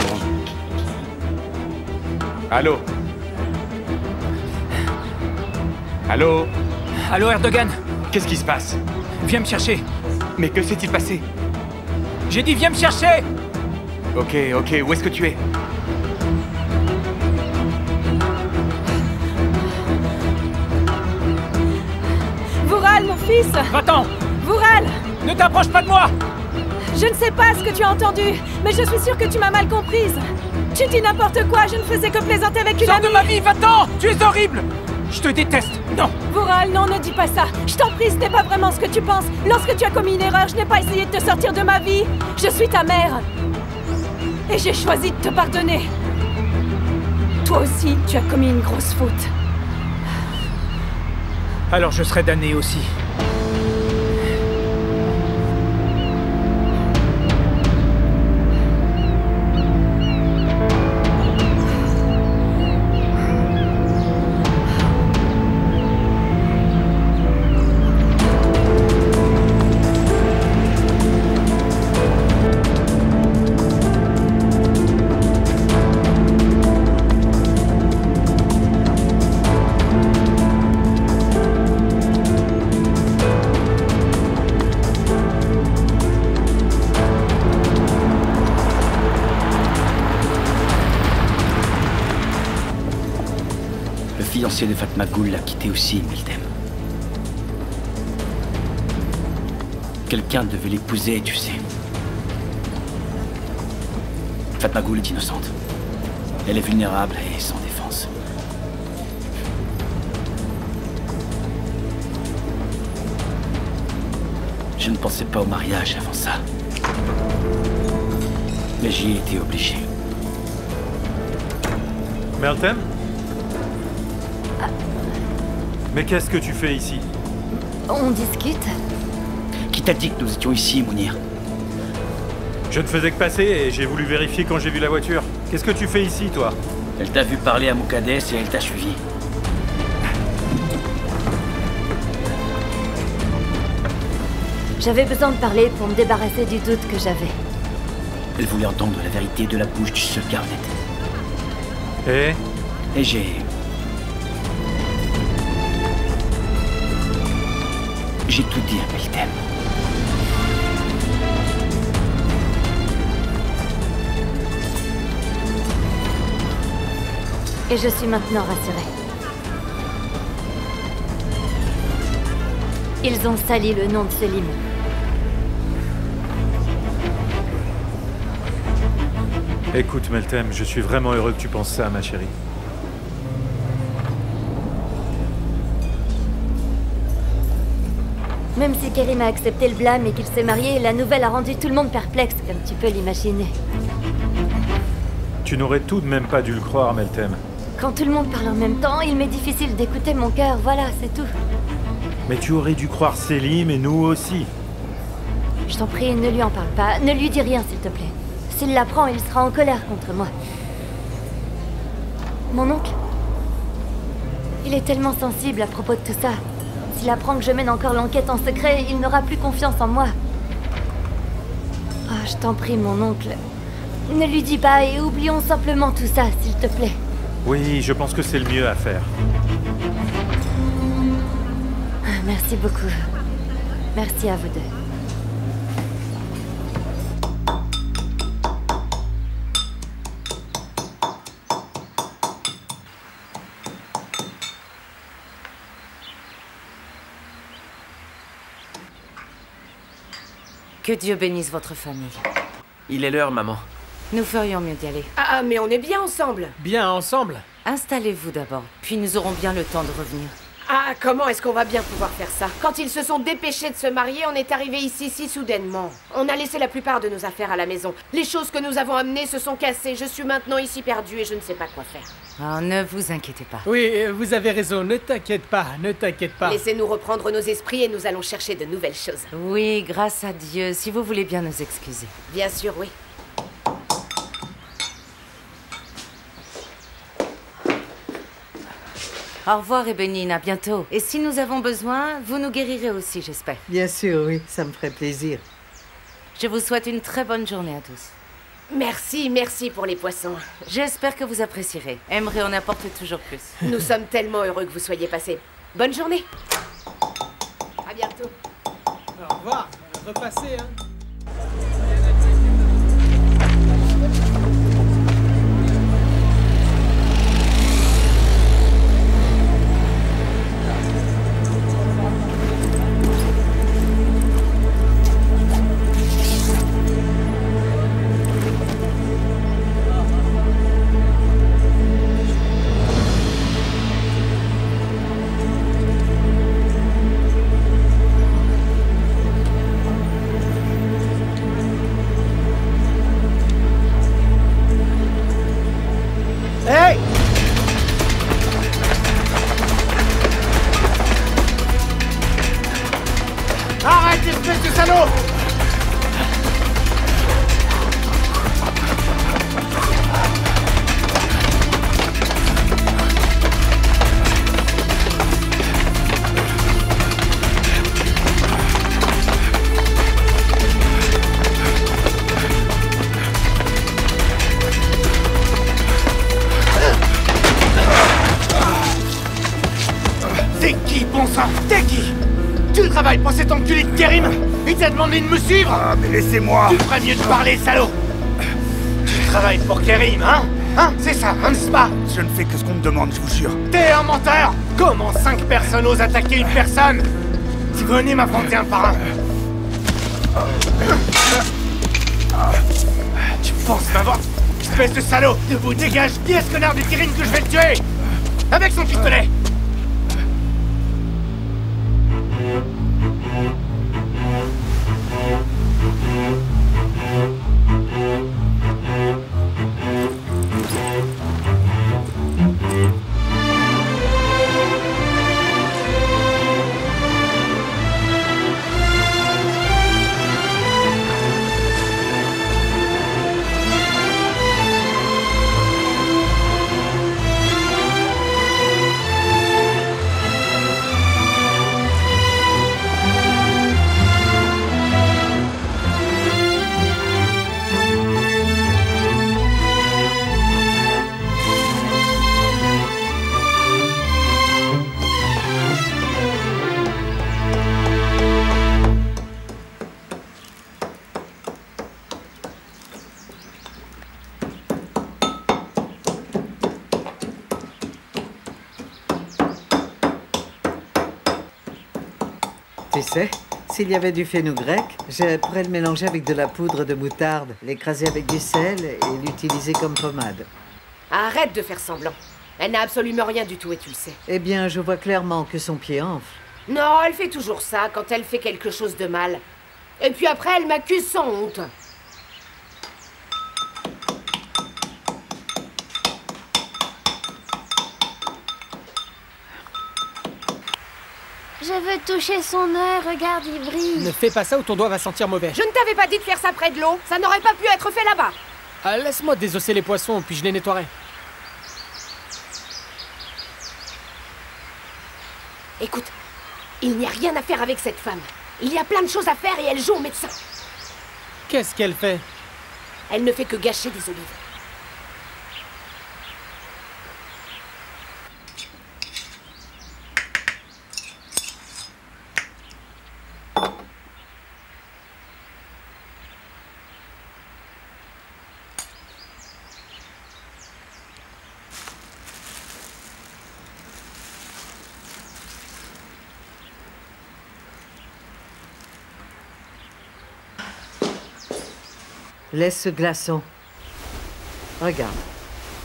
retourne. Allô? Allô? Allô, Erdogan? Qu'est-ce qui se passe? Viens me chercher. Mais que s'est-il passé? J'ai dit viens me chercher! Ok, où est-ce que tu es? Vural, mon fils! Va-t'en! Vural! Ne t'approche pas de moi! Je ne sais pas ce que tu as entendu, mais je suis sûre que tu m'as mal comprise. Tu dis n'importe quoi, je ne faisais que plaisanter avec une Sors amie. de ma vie, va-t'en! Tu es horrible! Je te déteste! Non! Vural, non, ne dis pas ça. Je t'en prie, ce n'est pas vraiment ce que tu penses. Lorsque tu as commis une erreur, je n'ai pas essayé de te sortir de ma vie. Je suis ta mère. Et j'ai choisi de te pardonner. Toi aussi, tu as commis une grosse faute. Alors je serai damné aussi. Le fiancé de Fatma Ghoul l'a quitté aussi, Meltem. Quelqu'un devait l'épouser, tu sais. Fatma Ghoul est innocente. Elle est vulnérable et sans défense. Je ne pensais pas au mariage avant ça. Mais j'y ai été obligé. Meltem? Mais qu'est-ce que tu fais ici? On discute. Qui t'a dit que nous étions ici, Mounir? Je ne faisais que passer et j'ai voulu vérifier quand j'ai vu la voiture. Qu'est-ce que tu fais ici, toi? Elle t'a vu parler à Moukades et elle t'a suivi. J'avais besoin de parler pour me débarrasser du doute que j'avais. Elle voulait entendre la vérité de la bouche du seul Garnet. Et j'ai tout dit à Meltem. Et je suis maintenant rassurée. Ils ont sali le nom de Selim. Écoute, Meltem, je suis vraiment heureux que tu penses ça, ma chérie. Même si Kerim a accepté le blâme et qu'il s'est marié, la nouvelle a rendu tout le monde perplexe, comme tu peux l'imaginer. Tu n'aurais tout de même pas dû le croire, Meltem. Quand tout le monde parle en même temps, il m'est difficile d'écouter mon cœur, voilà, c'est tout. Mais tu aurais dû croire Selim et nous aussi. Je t'en prie, ne lui en parle pas, ne lui dis rien, s'il te plaît. S'il l'apprend, il sera en colère contre moi. Mon oncle? Il est tellement sensible à propos de tout ça. S'il apprend que je mène encore l'enquête en secret, il n'aura plus confiance en moi. Ah, je t'en prie, mon oncle. Ne lui dis pas et oublions simplement tout ça, s'il te plaît. Oui, je pense que c'est le mieux à faire. Ah, merci beaucoup. Merci à vous deux. Que Dieu bénisse votre famille. Il est l'heure, maman. Nous ferions mieux d'y aller. Ah, mais on est bien ensemble. Bien ensemble? Installez-vous d'abord, puis nous aurons bien le temps de revenir. Ah, comment est-ce qu'on va bien pouvoir faire ça? Quand ils se sont dépêchés de se marier, on est arrivé ici si soudainement. On a laissé la plupart de nos affaires à la maison. Les choses que nous avons amenées se sont cassées. Je suis maintenant ici perdue et je ne sais pas quoi faire. Oh, ne vous inquiétez pas. Oui, vous avez raison, ne t'inquiète pas, ne t'inquiète pas. Laissez-nous reprendre nos esprits et nous allons chercher de nouvelles choses. Oui, grâce à Dieu, si vous voulez bien nous excuser. Bien sûr, oui. Au revoir, Ebenine, à bientôt. Et si nous avons besoin, vous nous guérirez aussi, j'espère. Bien sûr, oui, ça me ferait plaisir. Je vous souhaite une très bonne journée à tous. Merci, merci pour les poissons. J'espère que vous apprécierez. Emery en apporte toujours plus. Nous sommes tellement heureux que vous soyez passés. Bonne journée. À bientôt. Au revoir. Repassez, hein. Hey! Arrête, espèce de salaud! T'es qui, bon sang? T'es qui? Tu travailles pour cet enculé de Kerim? Il t'a demandé de me suivre? Ah, mais laissez-moi! Tu ferais mieux de parler, salaud! Tu travailles pour Kerim, hein? Hein? C'est ça, hein, n'est-ce pas? Je ne fais que ce qu'on me demande, je vous jure. T'es un menteur! Comment 5 personnes osent attaquer une personne? Si venez m'affronter un par un. Tu penses m'avoir... Espèce de salaud! De vous dégage! Qui est ce connard de Kerim que je vais le tuer? Avec son pistolet! Tu sais, s'il y avait du fenugrec, je pourrais le mélanger avec de la poudre de moutarde, l'écraser avec du sel et l'utiliser comme pommade. Arrête de faire semblant. Elle n'a absolument rien du tout et tu le sais. Eh bien, je vois clairement que son pied enfle. Non, elle fait toujours ça quand elle fait quelque chose de mal. Et puis après, elle m'accuse sans honte. Je veux toucher son œil, regarde, il brille. Ne fais pas ça ou ton doigt va sentir mauvais. Je ne t'avais pas dit de faire ça près de l'eau. Ça n'aurait pas pu être fait là-bas. Ah, laisse-moi désosser les poissons, puis je les nettoierai. Écoute, il n'y a rien à faire avec cette femme. Il y a plein de choses à faire et elle joue au médecin. Qu'est-ce qu'elle fait? Elle ne fait que gâcher des olives. Laisse ce glaçon. Regarde.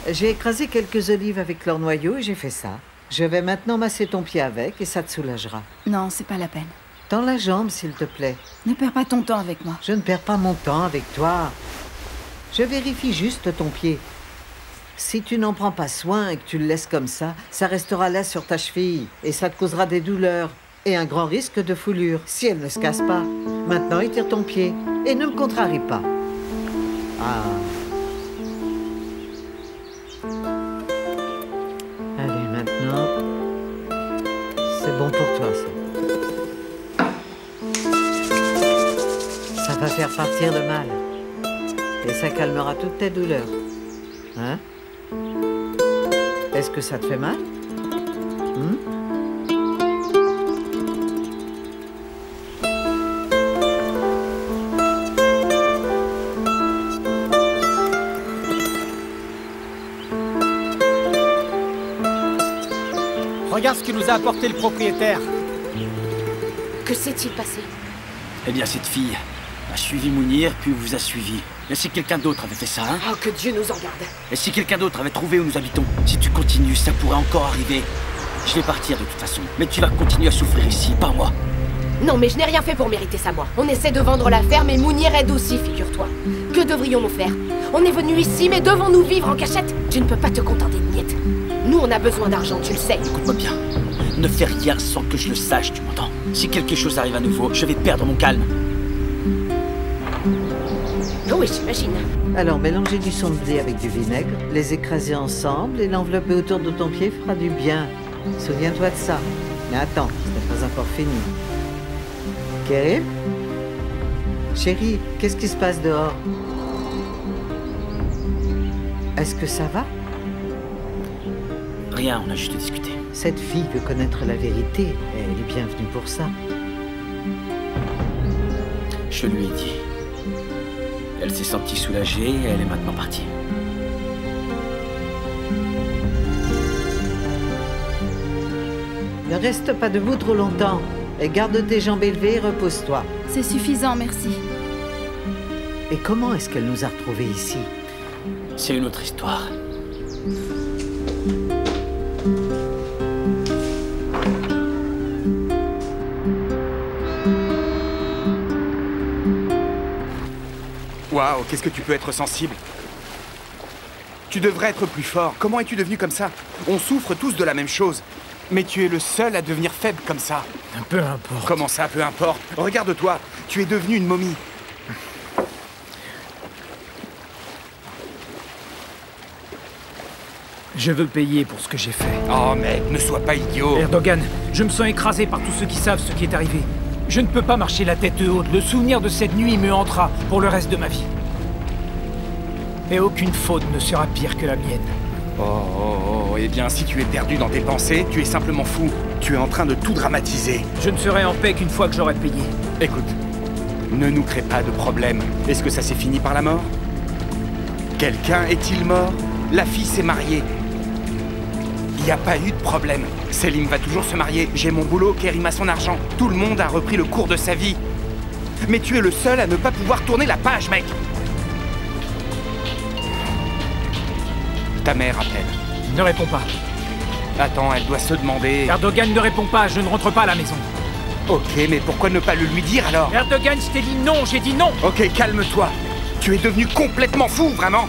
J'ai écrasé quelques olives avec leur noyau et j'ai fait ça. Je vais maintenant masser ton pied avec et ça te soulagera. Non, c'est pas la peine. Tends la jambe, s'il te plaît. Ne perds pas ton temps avec moi. Je ne perds pas mon temps avec toi. Je vérifie juste ton pied. Si tu n'en prends pas soin et que tu le laisses comme ça restera là sur ta cheville et ça te causera des douleurs et un grand risque de foulure si elle ne se casse pas. Maintenant, étire ton pied et ne me contrarie pas. Ah. Allez, maintenant, c'est bon pour toi, ça. Ça va faire partir le mal. Et ça calmera toutes tes douleurs. Hein? Est-ce que ça te fait mal? Regarde ce que nous a apporté le propriétaire. Que s'est-il passé? Eh bien, cette fille a suivi Mounir, puis vous a suivi. Et si quelqu'un d'autre avait fait ça, hein? Oh, que Dieu nous en garde. Et si quelqu'un d'autre avait trouvé où nous habitons? Si tu continues, ça pourrait encore arriver. Je vais partir de toute façon, mais tu vas continuer à souffrir ici, pas moi. Non, mais je n'ai rien fait pour mériter ça, moi. On essaie de vendre la ferme et Mounir aide aussi, figure-toi. Que devrions-nous faire? On est venu ici, mais devons-nous vivre en cachette? Tu ne peux pas te contenter de miettes. Nous, on a besoin d'argent, tu le sais. Écoute-moi bien. Ne fais rien sans que je le sache, tu m'entends? Si quelque chose arrive à nouveau, je vais perdre mon calme. Oh oui, j'imagine. Alors, mélangez du son de blé avec du vinaigre, les écraser ensemble et l'envelopper autour de ton pied fera du bien. Souviens-toi de ça. Mais attends, ce n'est pas encore fini. Kerim? Chérie, qu'est-ce qui se passe dehors? Est-ce que ça va? Rien, on a juste discuté. Cette fille veut connaître la vérité et elle est bienvenue pour ça. Je lui ai dit. Elle s'est sentie soulagée et elle est maintenant partie. Ne reste pas debout trop longtemps et garde tes jambes élevées et repose-toi. C'est suffisant, merci. Et comment est-ce qu'elle nous a retrouvés ici? C'est une autre histoire. Waouh, qu'est-ce que tu peux être sensible? Tu devrais être plus fort. Comment es-tu devenu comme ça? On souffre tous de la même chose. Mais tu es le seul à devenir faible comme ça. Peu importe. Comment ça, peu importe? Regarde-toi, tu es devenu une momie. Je veux payer pour ce que j'ai fait. Oh mec, ne sois pas idiot. Erdogan, je me sens écrasé par tous ceux qui savent ce qui est arrivé. Je ne peux pas marcher la tête haute. Le souvenir de cette nuit me hantera pour le reste de ma vie. Et aucune faute ne sera pire que la mienne. Oh, eh bien, si tu es perdu dans tes pensées, tu es simplement fou. Tu es en train de tout dramatiser. Je ne serai en paix qu'une fois que j'aurai payé. Écoute, ne nous crée pas de problème. Est-ce que ça s'est fini par la mort? Quelqu'un est-il mort? La fille s'est mariée. Il n'y a pas eu de problème. Selim va toujours se marier. J'ai mon boulot, Kerim a son argent. Tout le monde a repris le cours de sa vie. Mais tu es le seul à ne pas pouvoir tourner la page, mec. Ta mère appelle. Ne réponds pas. Attends, elle doit se demander... Erdogan ne répond pas, je ne rentre pas à la maison. Ok, mais pourquoi ne pas le lui dire alors? Erdogan, je t'ai dit non, j'ai dit non. Ok, calme-toi. Tu es devenu complètement fou, vraiment.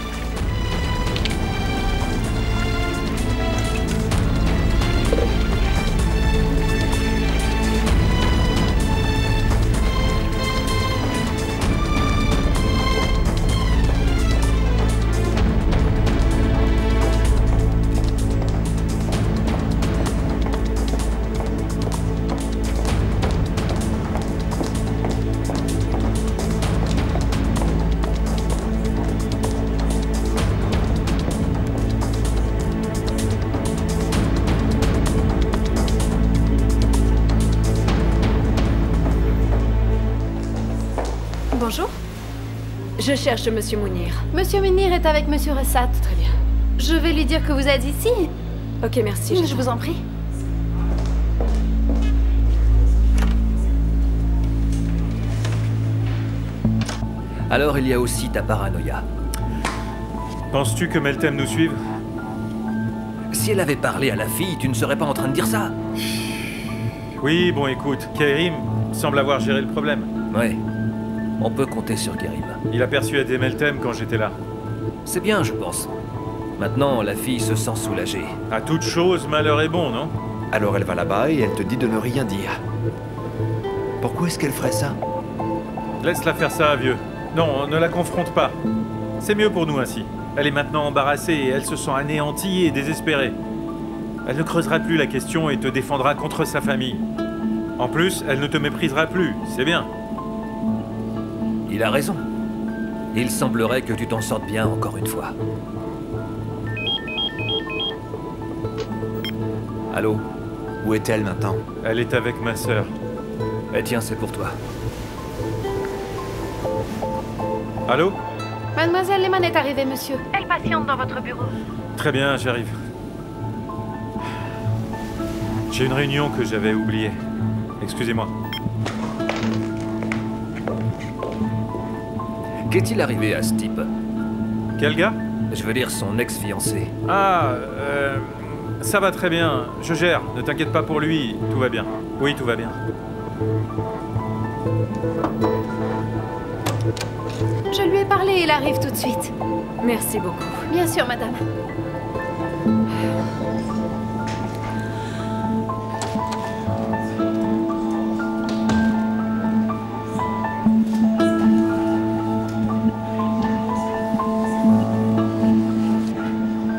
Bonjour. Je cherche Monsieur Mounir. Monsieur Mounir est avec Monsieur Ressat. Très bien. Je vais lui dire que vous êtes ici. Ok, merci. Je vous en prie. Alors il y a aussi ta paranoïa. Penses-tu que Meltem nous suive? Si elle avait parlé à la fille, tu ne serais pas en train de dire ça. Oui, bon écoute, Kerim semble avoir géré le problème. Ouais. On peut compter sur Kerim. Il a persuadé Meltem quand j'étais là. C'est bien, je pense. Maintenant, la fille se sent soulagée. À toute chose, malheur est bon, non? Alors elle va là-bas et elle te dit de ne rien dire. Pourquoi est-ce qu'elle ferait ça? Laisse-la faire ça, vieux. Non, ne la confronte pas. C'est mieux pour nous ainsi. Elle est maintenant embarrassée et elle se sent anéantie et désespérée. Elle ne creusera plus la question et te défendra contre sa famille. En plus, elle ne te méprisera plus, c'est bien. Il a raison. Il semblerait que tu t'en sortes bien encore une fois. Allô? Où est-elle maintenant? Elle est avec ma sœur. Eh tiens, c'est pour toi. Allô? Mademoiselle Lehman est arrivée, monsieur. Elle patiente dans votre bureau. Très bien, j'arrive. J'ai une réunion que j'avais oubliée. Excusez-moi. Qu'est-il arrivé à ce type? Quel gars? Je veux dire son ex-fiancé. Ah, ça va très bien. Je gère. Ne t'inquiète pas pour lui. Tout va bien. Oui, tout va bien. Je lui ai parlé, il arrive tout de suite. Merci beaucoup. Bien sûr, madame.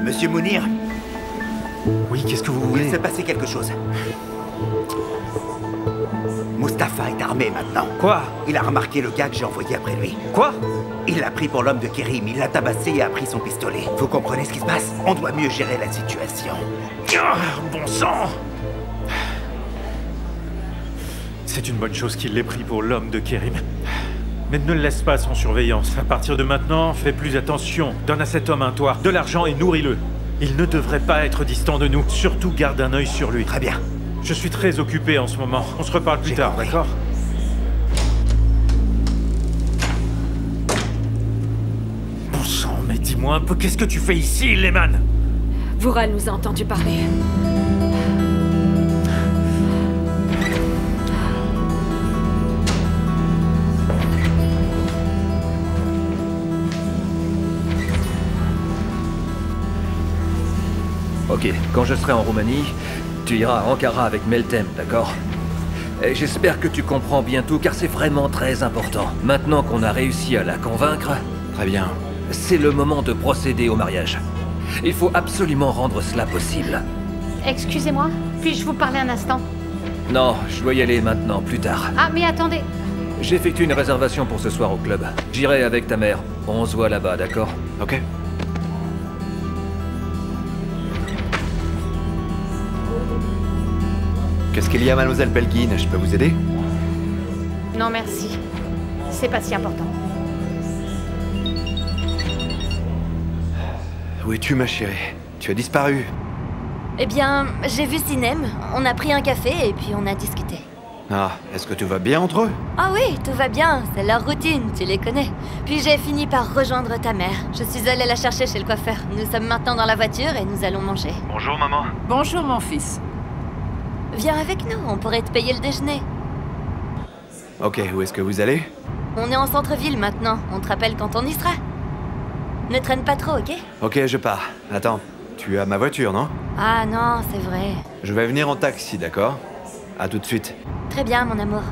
Monsieur Mounir? Oui, qu'est-ce que vous voulez? Il s'est passé quelque chose. Mustapha est armé maintenant. Quoi? Il a remarqué le gars que j'ai envoyé après lui. Quoi? Il l'a pris pour l'homme de Kerim, il l'a tabassé et a pris son pistolet. Vous comprenez ce qui se passe? On doit mieux gérer la situation. Bon sang! C'est une bonne chose qu'il l'ait pris pour l'homme de Kerim. Mais ne le laisse pas sans surveillance. À partir de maintenant, fais plus attention. Donne à cet homme un toit, de l'argent et nourris-le. Il ne devrait pas être distant de nous. Surtout garde un œil sur lui. Très bien. Je suis très occupé en ce moment. On se reparle plus tard, d'accord? Bon sang, mais dis-moi un peu, qu'est-ce que tu fais ici, Lehman? Vural nous a entendu parler. Ok, quand je serai en Roumanie, tu iras à Ankara avec Meltem, d'accord? Et j'espère que tu comprends bien tout, car c'est vraiment très important. Maintenant qu'on a réussi à la convaincre... Très bien. C'est le moment de procéder au mariage. Il faut absolument rendre cela possible. Excusez-moi, puis-je vous parler un instant? Non, je dois y aller maintenant, plus tard. Ah, mais attendez. J'effectue une réservation pour ce soir au club. J'irai avec ta mère. On se voit là-bas, d'accord? Ok. Qu'est-ce qu'il y a, mademoiselle Belguine? Je peux vous aider? Non, merci. C'est pas si important. Où es-tu, ma chérie? Tu as disparu. Eh bien, j'ai vu Sinem, on a pris un café et puis on a discuté. Ah, est-ce que tout va bien entre eux? Ah oui, tout va bien, c'est leur routine, tu les connais. Puis j'ai fini par rejoindre ta mère. Je suis allée la chercher chez le coiffeur. Nous sommes maintenant dans la voiture et nous allons manger. Bonjour, maman. Bonjour, mon fils. Viens avec nous, on pourrait te payer le déjeuner. Ok, où est-ce que vous allez? On est en centre-ville maintenant, on te rappelle quand on y sera. Ne traîne pas trop, ok? Ok, je pars. Attends, tu as ma voiture, non? Ah non, c'est vrai. Je vais venir en taxi, d'accord? À tout de suite. Très bien, mon amour.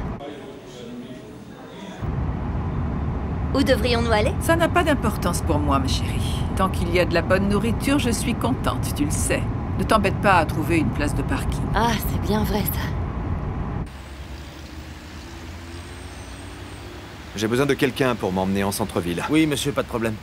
Où devrions-nous aller? Ça n'a pas d'importance pour moi, ma chérie. Tant qu'il y a de la bonne nourriture, je suis contente, tu le sais. Ne t'embête pas à trouver une place de parking. Ah, c'est bien vrai, ça. J'ai besoin de quelqu'un pour m'emmener en centre-ville. Oui, monsieur, pas de problème.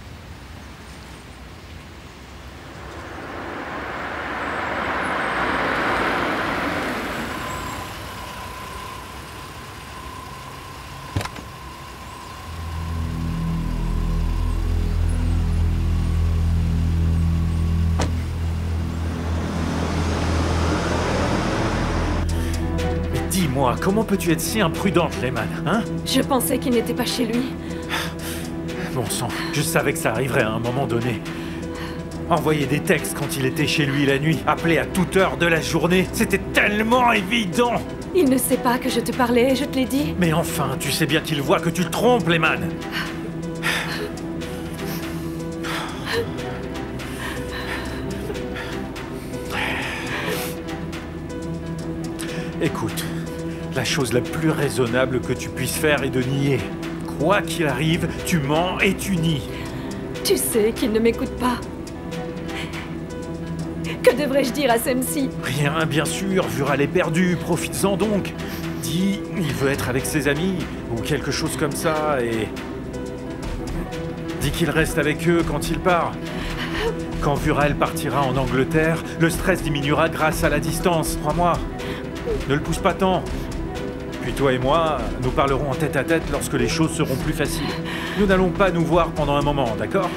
Dis-moi, comment peux-tu être si imprudente, Lehman, hein? Je pensais qu'il n'était pas chez lui. Bon sang, je savais que ça arriverait à un moment donné. Envoyer des textes quand il était chez lui la nuit, appeler à toute heure de la journée, c'était tellement évident! Il ne sait pas que je te parlais, je te l'ai dit. Mais enfin, tu sais bien qu'il voit que tu te trompes, Lehman! Écoute, la chose la plus raisonnable que tu puisses faire est de nier. Quoi qu'il arrive, tu mens et tu nies. Tu sais qu'il ne m'écoute pas. Que devrais-je dire à Semsi? Rien, bien sûr, Vural est perdu, profites-en donc. Dis, il veut être avec ses amis, ou quelque chose comme ça, et... dit qu'il reste avec eux quand il part. Quand Vural partira en Angleterre, le stress diminuera grâce à la distance, crois-moi. Ne le pousse pas tant. Puis toi et moi, nous parlerons en tête-à-tête lorsque les choses seront plus faciles. Nous n'allons pas nous voir pendant un moment, d'accord?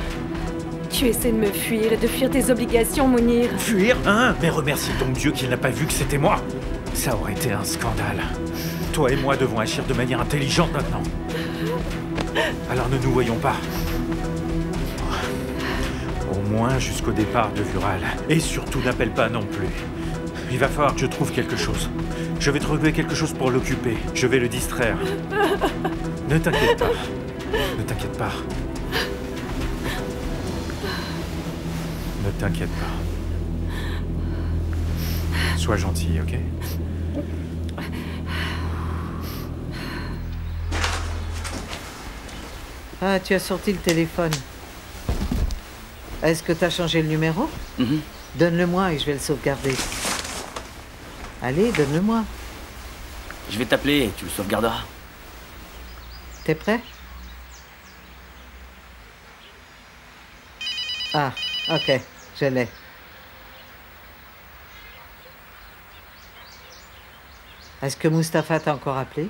Tu essaies de me fuir et de fuir tes obligations, Mounir. Fuir, hein? Mais remercie donc Dieu qu'il n'a pas vu que c'était moi. Ça aurait été un scandale. Toi et moi devons agir de manière intelligente maintenant. Alors ne nous voyons pas. Au moins jusqu'au départ de Vural. Et surtout n'appelle pas non plus. Il va falloir que je trouve quelque chose. Je vais trouver quelque chose pour l'occuper. Je vais le distraire. Ne t'inquiète pas. Ne t'inquiète pas. Ne t'inquiète pas. Sois gentil, ok? Ah, tu as sorti le téléphone. Est-ce que tu as changé le numéro? Donne-le-moi et je vais le sauvegarder. Allez, donne-le-moi. Je vais t'appeler et tu le sauvegarderas. T'es prêt? Ah, ok, je l'ai. Est-ce que Mustapha t'a encore appelé?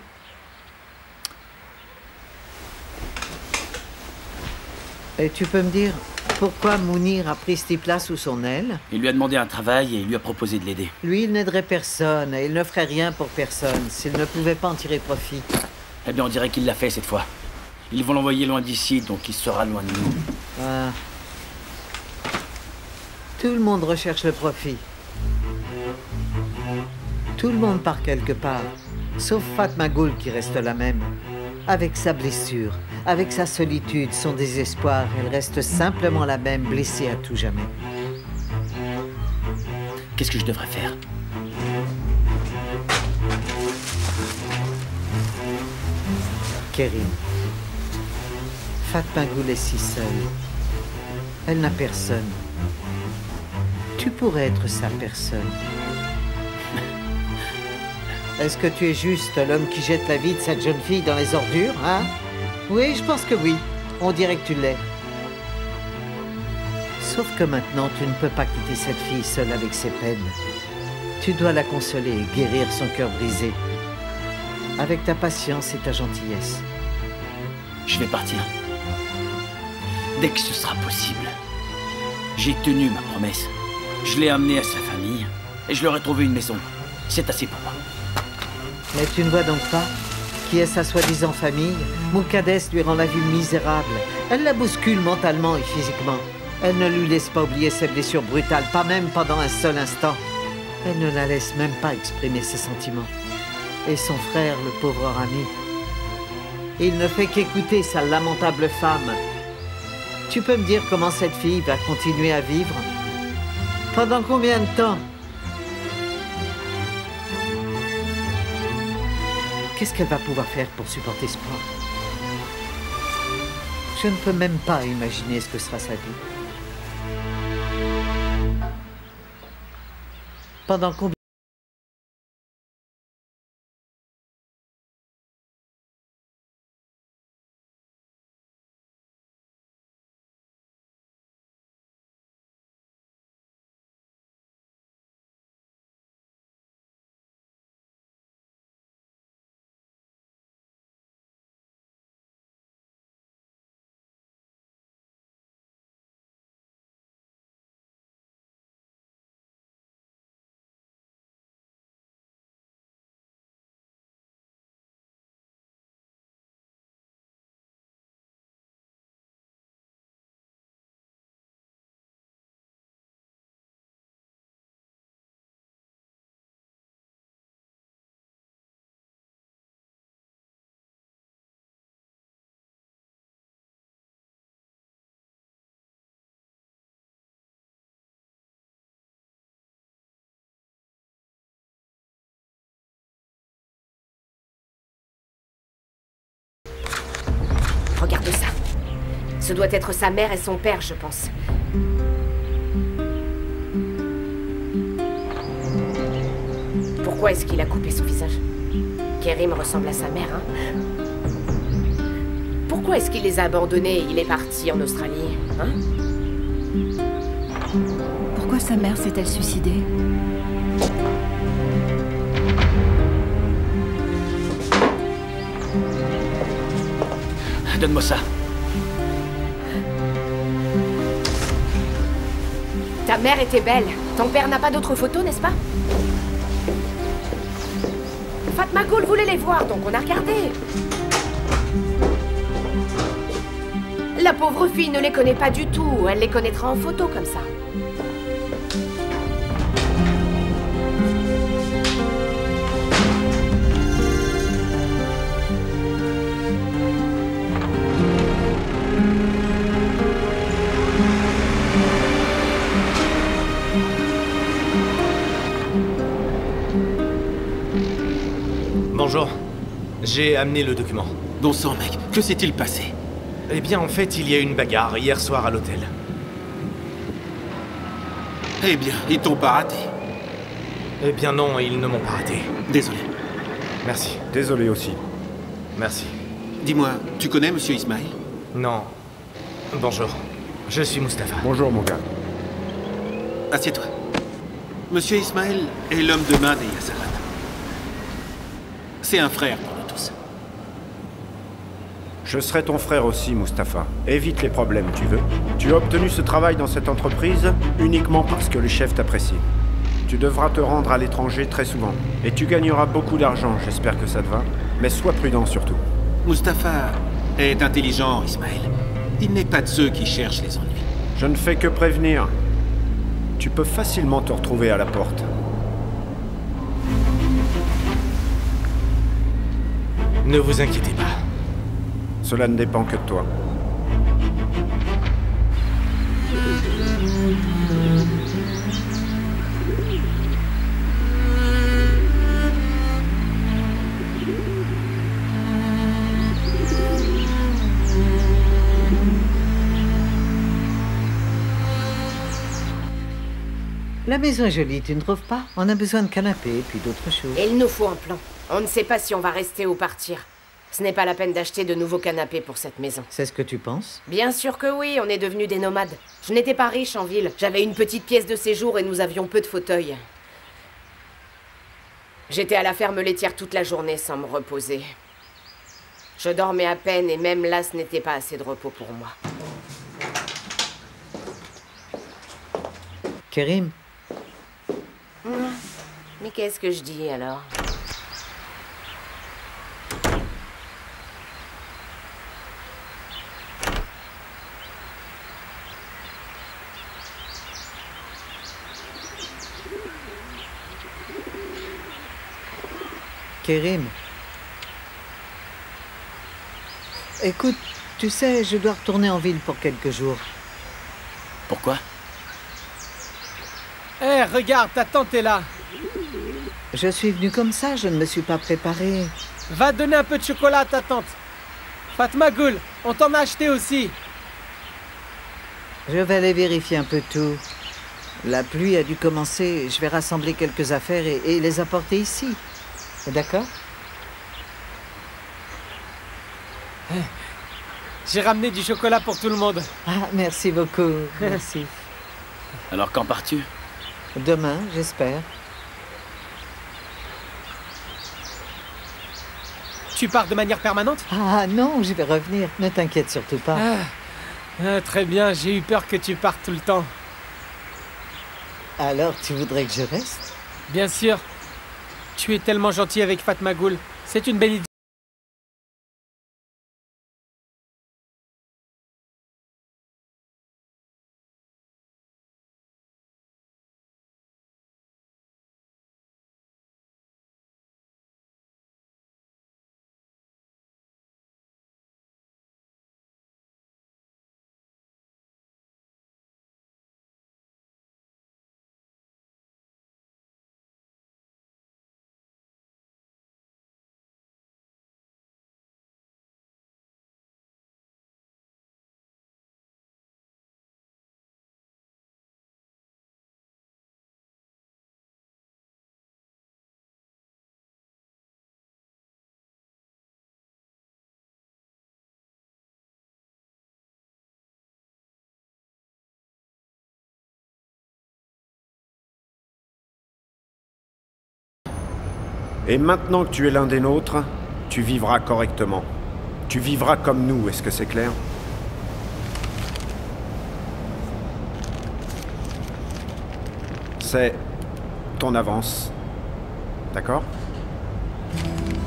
Et tu peux me dire pourquoi Mounir a pris ce type-là sous son aile? Il lui a demandé un travail et il lui a proposé de l'aider. Lui, il n'aiderait personne et il ne ferait rien pour personne s'il ne pouvait pas en tirer profit. Eh bien, on dirait qu'il l'a fait cette fois. Ils vont l'envoyer loin d'ici, donc il sera loin de nous. Ah. Tout le monde recherche le profit. Tout le monde part quelque part, sauf Fatma Ghoul qui reste la même. Avec sa blessure, avec sa solitude, son désespoir, elle reste simplement la même, blessée à tout jamais. Qu'est-ce que je devrais faire? Kerim. Fatma Ghoul est si seule. Elle n'a personne. Tu pourrais être sa personne. Est-ce que tu es juste l'homme qui jette la vie de cette jeune fille dans les ordures, hein? Oui, je pense que oui. On dirait que tu l'es. Sauf que maintenant, tu ne peux pas quitter cette fille seule avec ses peines. Tu dois la consoler et guérir son cœur brisé. Avec ta patience et ta gentillesse. Je vais partir. Dès que ce sera possible. J'ai tenu ma promesse. Je l'ai amenée à sa famille et je leur ai trouvé une maison. C'est assez pour moi. Mais tu ne vois donc pas qui est sa soi-disant famille? Moukades lui rend la vie misérable. Elle la bouscule mentalement et physiquement. Elle ne lui laisse pas oublier ses blessures brutales, pas même pendant un seul instant. Elle ne la laisse même pas exprimer ses sentiments. Et son frère, le pauvre Rami, il ne fait qu'écouter sa lamentable femme. Tu peux me dire comment cette fille va continuer à vivre? Pendant combien de temps? Qu'est-ce qu'elle va pouvoir faire pour supporter ce poids? Je ne peux même pas imaginer ce que sera sa vie. Pendant combien... Regarde ça. Ce doit être sa mère et son père, je pense. Pourquoi est-ce qu'il a coupé son visage? Kerim ressemble à sa mère, hein? Pourquoi Pourquoi est-ce qu'il les a abandonnés? Il est parti en Australie, hein? Pourquoi sa mère s'est-elle suicidée? Donne-moi ça. Ta mère était belle. Ton père n'a pas d'autres photos, n'est-ce pas? Fatma Gul voulait les voir, donc on a regardé. La pauvre fille ne les connaît pas du tout. Elle les connaîtra en photo comme ça. Bonjour. J'ai amené le document. Bon sang, mec, que s'est-il passé? Eh bien, en fait, il y a eu une bagarre hier soir à l'hôtel. Eh bien, ils t'ont pas raté. Eh bien non, ils ne m'ont pas raté. Désolé. Merci. Désolé aussi. Merci. Dis-moi, tu connais Monsieur Ismail? Non. Bonjour. Je suis Mustapha. Bonjour, mon gars. Assieds-toi. Monsieur Ismail est l'homme de main des Yassaran. C'est un frère pour nous tous. Je serai ton frère aussi, Mustapha. Évite les problèmes, tu veux. Tu as obtenu ce travail dans cette entreprise uniquement parce que le chef t'apprécie. Tu devras te rendre à l'étranger très souvent. Et tu gagneras beaucoup d'argent, j'espère que ça te va. Mais sois prudent surtout. Mustapha est intelligent, Ismail. Il n'est pas de ceux qui cherchent les ennuis. Je ne fais que prévenir. Tu peux facilement te retrouver à la porte. Ne vous inquiétez pas. Cela ne dépend que de toi. La maison est jolie, tu ne trouves pas? On a besoin de canapés et puis d'autres choses. Et il nous faut un plan. On ne sait pas si on va rester ou partir. Ce n'est pas la peine d'acheter de nouveaux canapés pour cette maison. C'est ce que tu penses? Bien sûr que oui, on est devenus des nomades. Je n'étais pas riche en ville. J'avais une petite pièce de séjour et nous avions peu de fauteuils. J'étais à la ferme laitière toute la journée sans me reposer. Je dormais à peine et même là, ce n'était pas assez de repos pour moi. Kerim? Mais qu'est-ce que je dis alors? Kerim? Écoute, tu sais, je dois retourner en ville pour quelques jours. Pourquoi? Hé, regarde, ta tante est là. Je suis venu comme ça, je ne me suis pas préparé. Va donner un peu de chocolat à ta tante. Fatma Gul, on t'en a acheté aussi. Je vais aller vérifier un peu tout. La pluie a dû commencer, je vais rassembler quelques affaires et les apporter ici. D'accord? J'ai ramené du chocolat pour tout le monde. Ah, merci beaucoup, merci. Alors quand pars-tu? Demain, j'espère. Tu pars de manière permanente? Ah non, je vais revenir, ne t'inquiète surtout pas. Très bien, j'ai eu peur que tu partes tout le temps. Alors, tu voudrais que je reste? Bien sûr. Tu es tellement gentil avec Fatma Gul. C'est une belle idée. Et maintenant que tu es l'un des nôtres, tu vivras correctement. Tu vivras comme nous, est-ce que c'est clair? C'est ton avance. D'accord?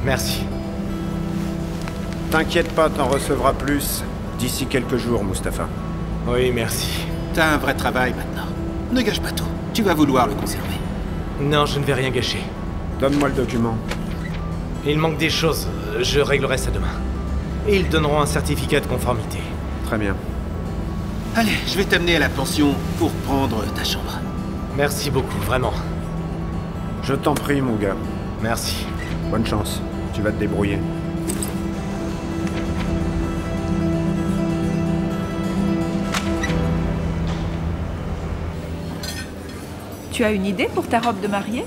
Merci. T'inquiète pas, t'en recevras plus d'ici quelques jours, Mustapha. Oui, merci. T'as un vrai travail maintenant. Ne gâche pas tout. Tu vas vouloir le conserver. Non, je ne vais rien gâcher. Donne-moi le document. Il manque des choses. Je réglerai ça demain. Et ils donneront un certificat de conformité. Très bien. Allez, je vais t'amener à la pension pour prendre ta chambre. Merci beaucoup, vraiment. Je t'en prie, mon gars. Merci. Bonne chance. Tu vas te débrouiller. Tu as une idée pour ta robe de mariée?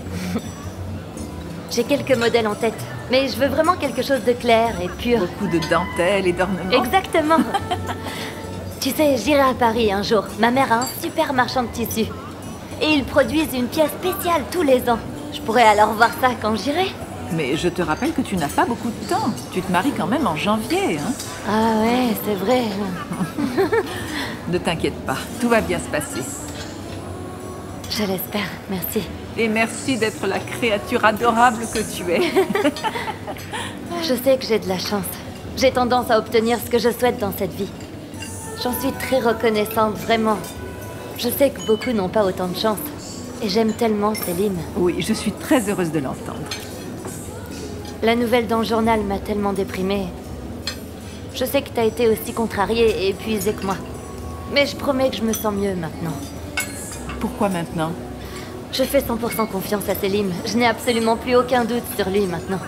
J'ai quelques modèles en tête, mais je veux vraiment quelque chose de clair et pur. Beaucoup de dentelles et d'ornements. Exactement. Tu sais, j'irai à Paris un jour. Ma mère a un super marchand de tissus. Et ils produisent une pièce spéciale tous les ans. Je pourrais alors voir ça quand j'irai. Mais je te rappelle que tu n'as pas beaucoup de temps. Tu te maries quand même en janvier, hein? Ah ouais, c'est vrai. Ne t'inquiète pas, tout va bien se passer. Je l'espère, merci. Et merci d'être la créature adorable que tu es. Je sais que j'ai de la chance. J'ai tendance à obtenir ce que je souhaite dans cette vie. J'en suis très reconnaissante, vraiment. Je sais que beaucoup n'ont pas autant de chance. Et j'aime tellement Selim. Oui, je suis très heureuse de l'entendre. La nouvelle dans le journal m'a tellement déprimée. Je sais que t'as été aussi contrariée et épuisée que moi. Mais je promets que je me sens mieux maintenant. Pourquoi maintenant? Je fais 100% confiance à Selim. Je n'ai absolument plus aucun doute sur lui maintenant.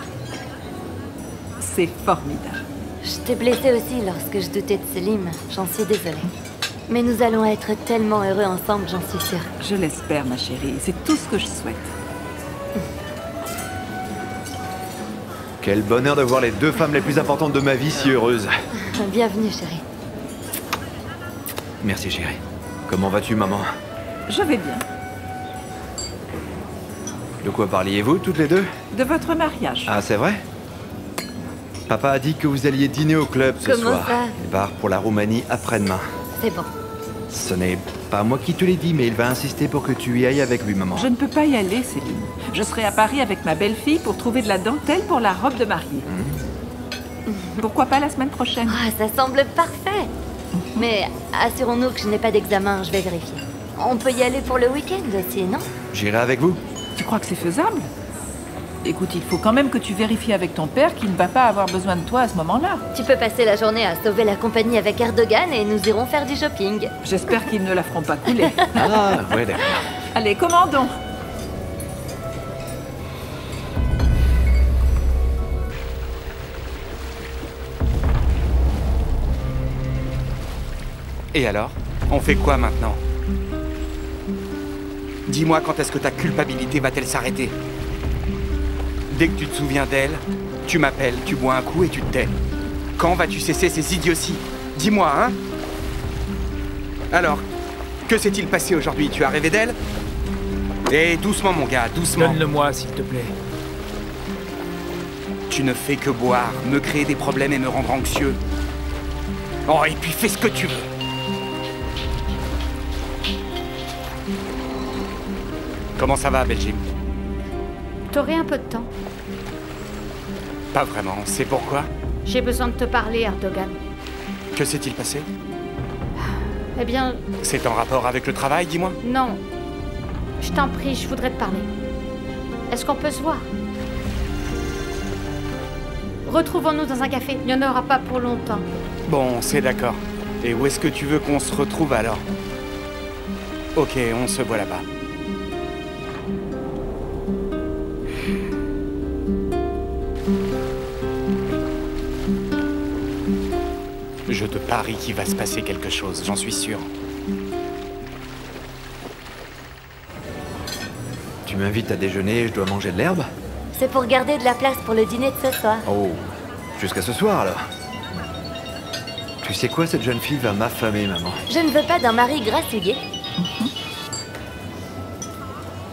C'est formidable. Je t'ai blessée aussi lorsque je doutais de Selim. J'en suis désolée. Mais nous allons être tellement heureux ensemble, j'en suis sûre. Je l'espère, ma chérie. C'est tout ce que je souhaite. Quel bonheur de voir les deux femmes les plus importantes de ma vie si heureuses. Bienvenue, chérie. Merci, chérie. Comment vas-tu, maman? Je vais bien. De quoi parliez-vous, toutes les deux? De votre mariage. Ah, c'est vrai? Papa a dit que vous alliez dîner au club ce Comment soir. ça? Il part pour la Roumanie après-demain. C'est bon. Ce n'est pas moi qui te l'ai dit, mais il va insister pour que tu y ailles avec lui, maman. Je ne peux pas y aller, Céline. Je serai à Paris avec ma belle-fille pour trouver de la dentelle pour la robe de mariée. Pourquoi pas la semaine prochaine? Ah, ça semble parfait. Mais assurons-nous que je n'ai pas d'examen, je vais vérifier. On peut y aller pour le week-end aussi, non? J'irai avec vous. Tu crois que c'est faisable? Écoute, il faut quand même que tu vérifies avec ton père qu'il ne va pas avoir besoin de toi à ce moment-là. Tu peux passer la journée à sauver la compagnie avec Erdogan et nous irons faire du shopping. J'espère qu'ils ne la feront pas couler. Ah, ouais, d'accord. Allez, commandons. Et alors? On fait quoi maintenant? Dis-moi quand est-ce que ta culpabilité va-t-elle s'arrêter? Dès que tu te souviens d'elle, tu m'appelles, tu bois un coup et tu te tais. Quand vas-tu cesser ces idioties? Dis-moi, hein? Alors, que s'est-il passé aujourd'hui? Tu as rêvé d'elle? Eh, doucement mon gars, doucement. Donne-le-moi, s'il te plaît. Tu ne fais que boire, me créer des problèmes et me rendre anxieux. Oh, et puis fais ce que tu veux. Comment ça va, Belgique? T'aurais un peu de temps? Pas vraiment, c'est pourquoi? J'ai besoin de te parler, Erdogan. Que s'est-il passé? Eh bien... C'est en rapport avec le travail, dis-moi? Non. Je t'en prie, je voudrais te parler. Est-ce qu'on peut se voir? Retrouvons-nous dans un café. Il n'y en aura pas pour longtemps. Bon, c'est d'accord. Et où est-ce que tu veux qu'on se retrouve alors? Ok, on se voit là-bas. Je te parie qu'il va se passer quelque chose, j'en suis sûr. Tu m'invites à déjeuner et je dois manger de l'herbe? C'est pour garder de la place pour le dîner de ce soir. Oh, jusqu'à ce soir alors. Tu sais quoi, cette jeune fille va m'affamer, maman. Je ne veux pas d'un mari grassouillet.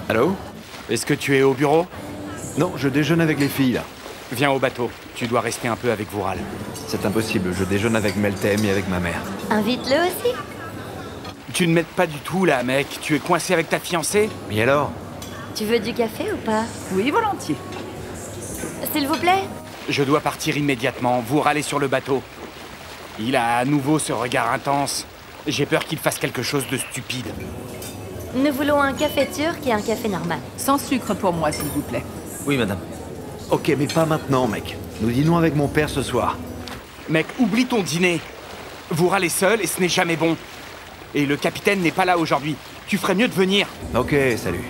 Allô? Est-ce que tu es au bureau? Non, je déjeune avec les filles, là. Viens au bateau. Tu dois rester un peu avec Vural. C'est impossible, je déjeune avec Meltem et avec ma mère. Invite-le aussi. Tu ne m'aides pas du tout, là, mec. Tu es coincé avec ta fiancée? Et alors? Tu veux du café ou pas? Oui, volontiers. S'il vous plaît? Je dois partir immédiatement. Vural est sur le bateau. Il a à nouveau ce regard intense. J'ai peur qu'il fasse quelque chose de stupide. Nous voulons un café turc et un café normal. Sans sucre pour moi, s'il vous plaît. Oui, madame. Ok, mais pas maintenant, mec. Nous dînons avec mon père ce soir. Mec, oublie ton dîner. Vural est seul et ce n'est jamais bon. Et le capitaine n'est pas là aujourd'hui. Tu ferais mieux de venir. Ok, salut.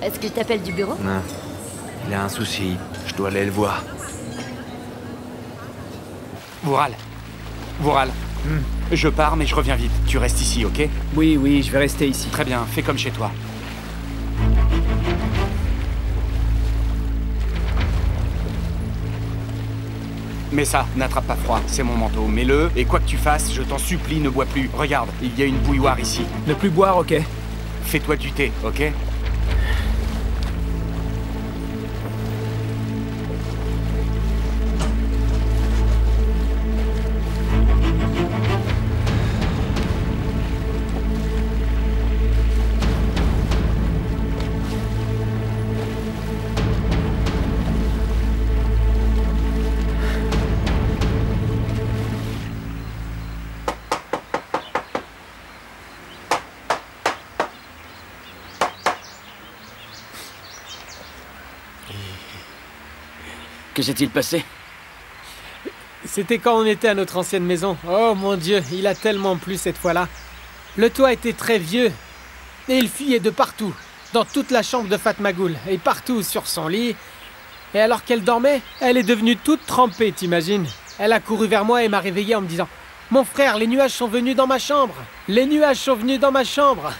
Est-ce qu'il t'appelle du bureau? Non. Il a un souci. Je dois aller le voir. Vural. Vural. Je pars, mais je reviens vite. Tu restes ici, ok? Oui, je vais rester ici. Très bien, fais comme chez toi. Mais ça, n'attrape pas froid, c'est mon manteau. Mets-le, et quoi que tu fasses, je t'en supplie, ne bois plus. Regarde, il y a une bouilloire ici. Ne plus boire, ok? Fais-toi du thé, ok? Que s'est-il passé? C'était quand on était à notre ancienne maison. Oh mon Dieu, il a tellement plu cette fois-là. Le toit était très vieux. Et il fuyait de partout. Dans toute la chambre de Fatmagul. Et partout sur son lit. Et alors qu'elle dormait, elle est devenue toute trempée, t'imagines? Elle a couru vers moi et m'a réveillé en me disant « Mon frère, les nuages sont venus dans ma chambre. Les nuages sont venus dans ma chambre. »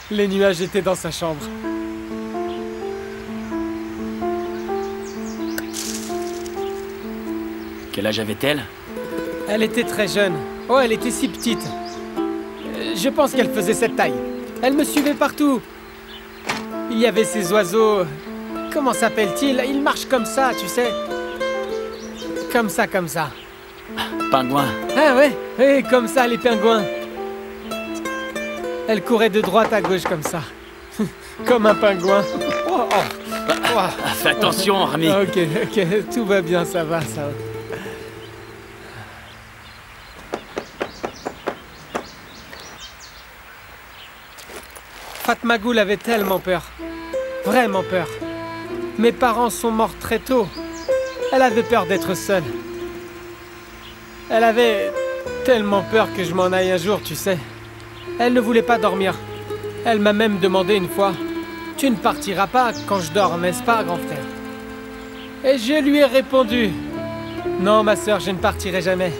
Les nuages étaient dans sa chambre. Quel âge avait-elle? Elle était très jeune. Oh, elle était si petite. Je pense qu'elle faisait cette taille. Elle me suivait partout. Il y avait ces oiseaux... Comment s'appellent-ils? Ils marchent comme ça, tu sais. Comme ça, comme ça. Pingouin. Ah ouais, oui, comme ça, les pingouins. Elle courait de droite à gauche comme ça. Comme un pingouin. Oh, oh. Fais attention, Rami. Ok, tout va bien, ça va, ça va. Fatmagul avait tellement peur. Vraiment peur. Mes parents sont morts très tôt. Elle avait peur d'être seule. Elle avait tellement peur que je m'en aille un jour, tu sais. Elle ne voulait pas dormir. Elle m'a même demandé une fois, « Tu ne partiras pas quand je dors, n'est-ce pas, grand frère ?» Et je lui ai répondu, « Non, ma sœur, je ne partirai jamais. »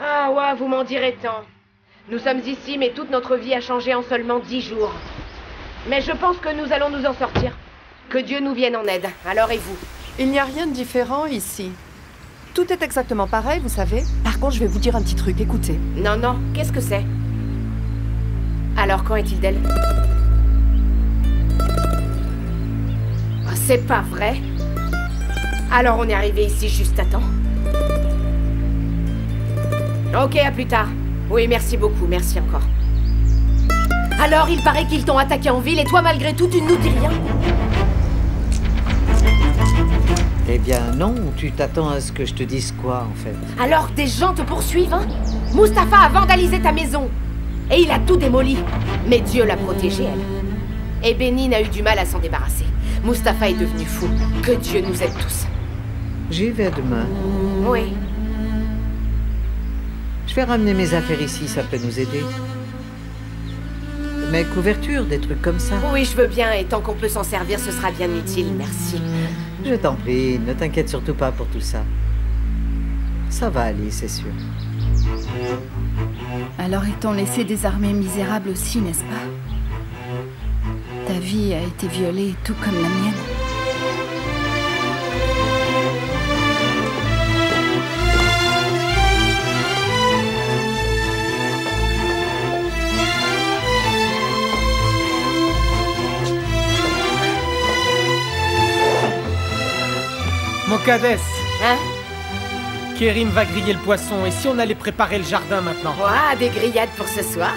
Ah ouais, vous m'en direz tant. Nous sommes ici, mais toute notre vie a changé en seulement 10 jours. Mais je pense que nous allons nous en sortir. Que Dieu nous vienne en aide. Alors et vous? Il n'y a rien de différent ici. Tout est exactement pareil, vous savez. Par contre, je vais vous dire un petit truc, écoutez. Non, non, qu'est-ce que c'est? Alors, qu'en est-il d'elle? C'est pas vrai. Alors on est arrivé ici juste à temps. Ok, à plus tard. Oui, merci beaucoup, merci encore. Alors, il paraît qu'ils t'ont attaqué en ville et toi, malgré tout, tu ne nous dis rien? Eh bien non, tu t'attends à ce que je te dise quoi, en fait? Alors, des gens te poursuivent, hein? Mustapha a vandalisé ta maison. Et il a tout démoli. Mais Dieu l'a protégée, elle. Et Benin a eu du mal à s'en débarrasser. Mustapha est devenu fou. Que Dieu nous aide tous. J'y vais demain. Oui. Je vais ramener mes affaires ici, ça peut nous aider. Mes couvertures, des trucs comme ça. Oui, je veux bien, et tant qu'on peut s'en servir, ce sera bien utile, merci. Je t'en prie, ne t'inquiète surtout pas pour tout ça. Ça va aller, c'est sûr. Alors ils t'ont laissé des armées misérables aussi, n'est-ce pas? Ta vie a été violée tout comme la mienne. Mokadès. Hein? Kerim va griller le poisson, et si on allait préparer le jardin maintenant? Ouah, des grillades pour ce soir?